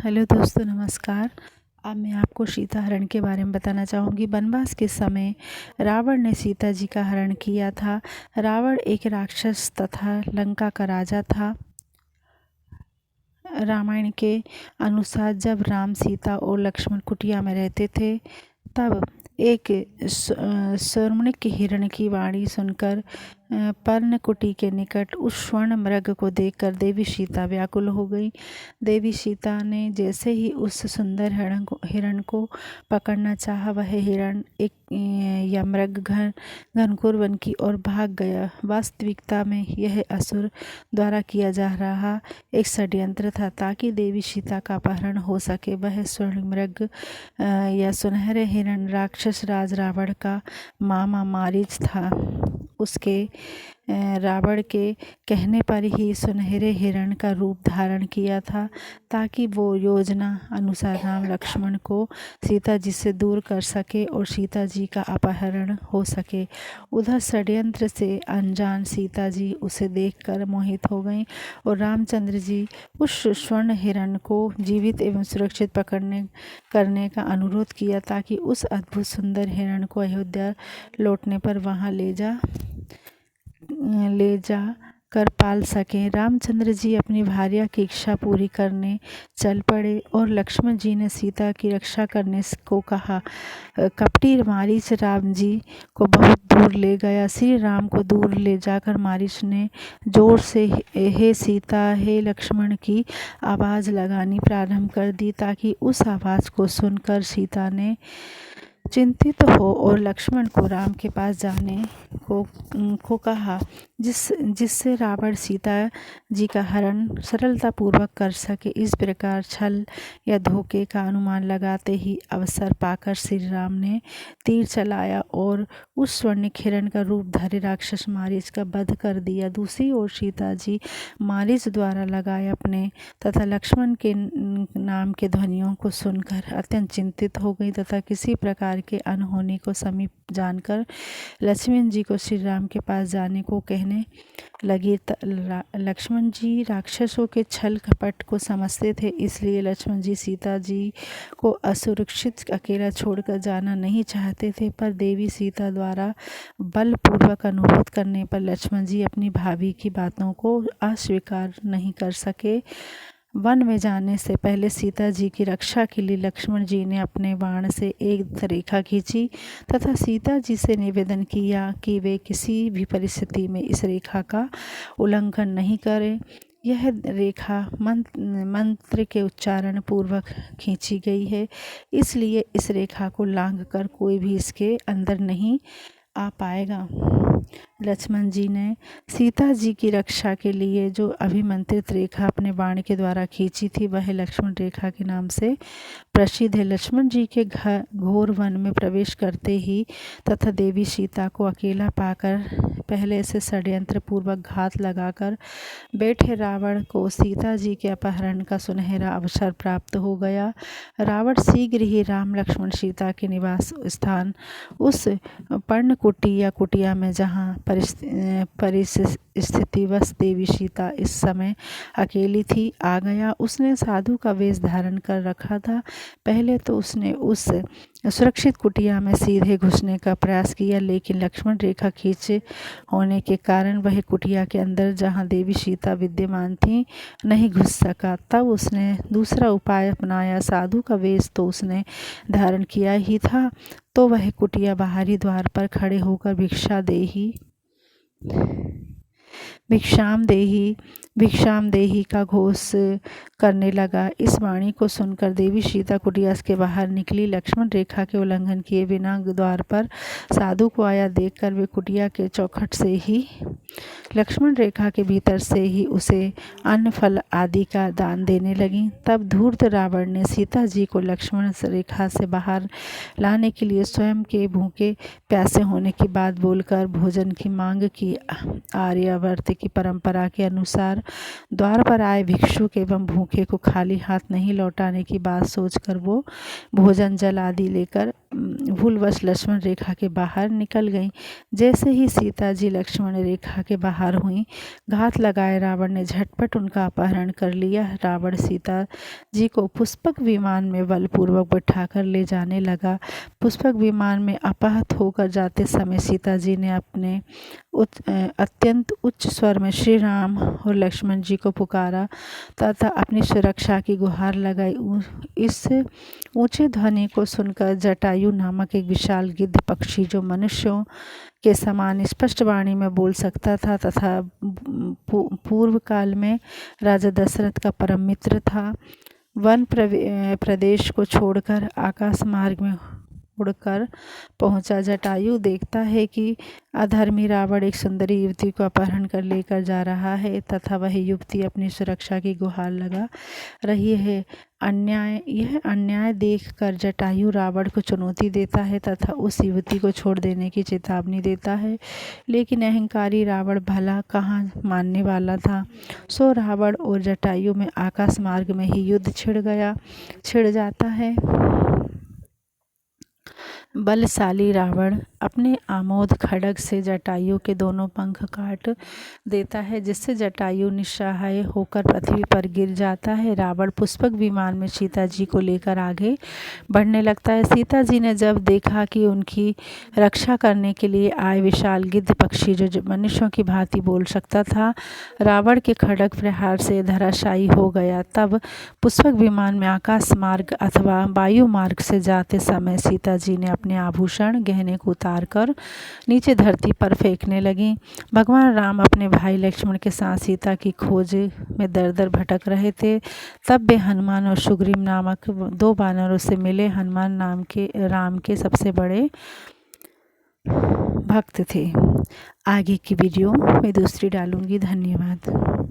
Hello दोस्तों, नमस्कार। अब मैं आपको सीता हरण के बारे में बताना चाहूँगी। वनवास के समय रावण ने सीता जी का हरण किया था। रावण एक राक्षस तथा लंका का राजा था। रामायण के अनुसार जब राम, सीता और लक्ष्मण कुटिया में रहते थे, तब एक स्वर्णिक हिरण की वाणी सुनकर पर्णकुटी के निकट उस स्वर्ण मृग को देखकर देवी सीता व्याकुल हो गई। देवी सीता ने जैसे ही उस सुंदर हिरण को पकड़ना चाहा, वह हिरण एक या मृग घनघोर वन की ओर भाग गया। वास्तविकता में यह असुर द्वारा किया जा रहा एक षड्यंत्र था, ताकि देवी सीता का अपहरण हो सके। वह स्वर्ण मृग या सुनहरे हिरण राक्षस राज रावण का मामा मारीच था। उसके रावण के कहने पर ही सुनहरे हिरण का रूप धारण किया था, ताकि वो योजना अनुसार राम लक्ष्मण को सीता जी से दूर कर सके और सीता जी का अपहरण हो सके। उधर षड्यंत्र से अनजान सीता जी उसे देखकर मोहित हो गईं और रामचंद्र जी उस स्वर्ण हिरण को जीवित एवं सुरक्षित करने का अनुरोध किया, ताकि उस अद्भुत सुंदर हिरण को अयोध्या लौटने पर वहां ले जा कर पाल सकें। रामचंद्र जी अपनी भार्या की इच्छा पूरी करने चल पड़े और लक्ष्मण जी ने सीता की रक्षा करने को कहा। कपटी मारीच राम जी को बहुत दूर ले गया। श्री राम को दूर ले जाकर मारीच ने जोर से हे सीता, हे लक्ष्मण की आवाज़ लगानी प्रारंभ कर दी, ताकि उस आवाज़ को सुनकर सीता ने चिंतित हो और लक्ष्मण को राम के पास जाने को कहा, जिससे रावण सीता जी का हरण सरलतापूर्वक कर सके। इस प्रकार छल या धोखे का अनुमान लगाते ही अवसर पाकर श्री राम ने तीर चलाया और उस स्वर्णिक हिरण का रूप धारी राक्षस मारीच का वध कर दिया। दूसरी ओर सीता जी मारीच द्वारा लगाए अपने तथा लक्ष्मण के नाम के ध्वनियों को सुनकर अत्यंत चिंतित हो गई तथा किसी प्रकार के अनहोनी को समीप जानकर लक्ष्मण जी को श्री राम के पास जाने को कहने लगी। लक्ष्मण जी राक्षसों के छल कपट को समझते थे, इसलिए लक्ष्मण जी सीता जी को असुरक्षित अकेला छोड़कर जाना नहीं चाहते थे। पर देवी सीता द्वारा बलपूर्वक अनुरोध करने पर लक्ष्मण जी अपनी भाभी की बातों को अस्वीकार नहीं कर सके। वन में जाने से पहले सीता जी की रक्षा के लिए लक्ष्मण जी ने अपने बाण से एक रेखा खींची तथा सीता जी से निवेदन किया कि वे किसी भी परिस्थिति में इस रेखा का उल्लंघन नहीं करें। यह रेखा मंत्र के उच्चारण पूर्वक खींची गई है, इसलिए इस रेखा को लांघकर कोई भी इसके अंदर नहीं आ पाएगा। लक्ष्मण जी ने सीता जी की रक्षा के लिए जो अभिमंत्रित रेखा अपने बाण के द्वारा खींची थी, वह लक्ष्मण रेखा के नाम से प्रसिद्ध है। लक्ष्मण जी के घोर वन में प्रवेश करते ही तथा देवी सीता को अकेला पाकर पहले से षड्यंत्र पूर्वक घात लगाकर बैठे रावण को सीता जी के अपहरण का सुनहरा अवसर प्राप्त हो गया। रावण शीघ्र ही राम, लक्ष्मण, सीता के निवास स्थान उस पर्णकुटी या कुटिया में जहाँ परिस्थितिवश देवी सीता इस समय अकेली थी, आ गया। उसने साधु का वेश धारण कर रखा था। पहले तो उसने उस सुरक्षित कुटिया में सीधे घुसने का प्रयास किया, लेकिन लक्ष्मण रेखा खींचे होने के कारण वह कुटिया के अंदर जहां देवी सीता विद्यमान थी नहीं घुस सका। तब उसने दूसरा उपाय अपनाया। साधु का वेश तो उसने धारण किया ही था, तो वह कुटिया बाहरी द्वार पर खड़े होकर भिक्षाम देही का घोष करने लगा। इस वाणी को सुनकर देवी सीता कुटिया के बाहर निकली। लक्ष्मण रेखा के उल्लंघन किए बिना द्वार पर साधु को आया देखकर वे कुटिया के चौखट से ही लक्ष्मण रेखा के भीतर से ही उसे अन्न फल आदि का दान देने लगी। तब धूर्त रावण ने सीता जी को लक्ष्मण रेखा से बाहर लाने के लिए स्वयं के भूखे प्यासे होने की बात बोलकर भोजन की मांग की। आर्यावर्त की परंपरा के अनुसार द्वार पर आए भिक्षुक एवं भूखे को खाली हाथ नहीं लौटाने की बात सोचकर वो भोजन जल आदि लेकर भूलवश लक्ष्मण रेखा के बाहर निकल गईं। जैसे ही सीता जी लक्ष्मण रेखा के बाहर हुईं, घात लगाए रावण ने झटपट उनका अपहरण कर लिया। रावण सीता जी को पुष्पक विमान में बलपूर्वक बैठाकर ले जाने लगा। पुष्पक विमान में अपाहत होकर जाते समय सीता जी ने अपने अत्यंत उच्च स्वर में श्री राम और लक्ष्मण जी को पुकारा तथा अपनी सुरक्षा की गुहार लगाई। इस ऊंचे ध्वनि को सुनकर जटायु नामक एक विशाल गिद्ध पक्षी, जो मनुष्यों के समान स्पष्ट वाणी में बोल सकता था तथा पूर्व काल में राजा दशरथ का परम मित्र था, वन प्रदेश को छोड़कर आकाश मार्ग में उड़कर पहुंचा। जटायु देखता है कि अधर्मी रावण एक सुंदरी युवती को अपहरण कर लेकर जा रहा है तथा वह युवती अपनी सुरक्षा की गुहार लगा रही है। यह अन्याय देखकर जटायु रावण को चुनौती देता है तथा उस युवती को छोड़ देने की चेतावनी देता है, लेकिन अहंकारी रावण भला कहाँ मानने वाला था। सो रावण और जटायु में आकाश मार्ग में ही युद्ध छिड़ जाता है। बलशाली रावण अपने आमोद खड्ग से जटायु के दोनों पंख काट देता है, जिससे जटायु निस्सहाय होकर पृथ्वी पर गिर जाता है। रावण पुष्पक विमान में सीता जी को लेकर आगे बढ़ने लगता है। सीता जी ने जब देखा कि उनकी रक्षा करने के लिए आए विशाल गिद्ध पक्षी, जो मनुष्यों की भांति बोल सकता था, रावण के खड्ग प्रहार से धराशायी हो गया, तब पुष्पक विमान में आकाश मार्ग अथवा वायु मार्ग से जाते समय सीता जी ने अपने आभूषण गहने को उतारकर नीचे धरती पर फेंकने लगी। भगवान राम अपने भाई लक्ष्मण के साथ सीता की खोज में दर-दर भटक रहे थे। तब वे हनुमान और सुग्रीव नामक 2 वानरों से मिले। हनुमान राम के सबसे बड़े भक्त थे। आगे की वीडियो मैं दूसरी डालूंगी। धन्यवाद।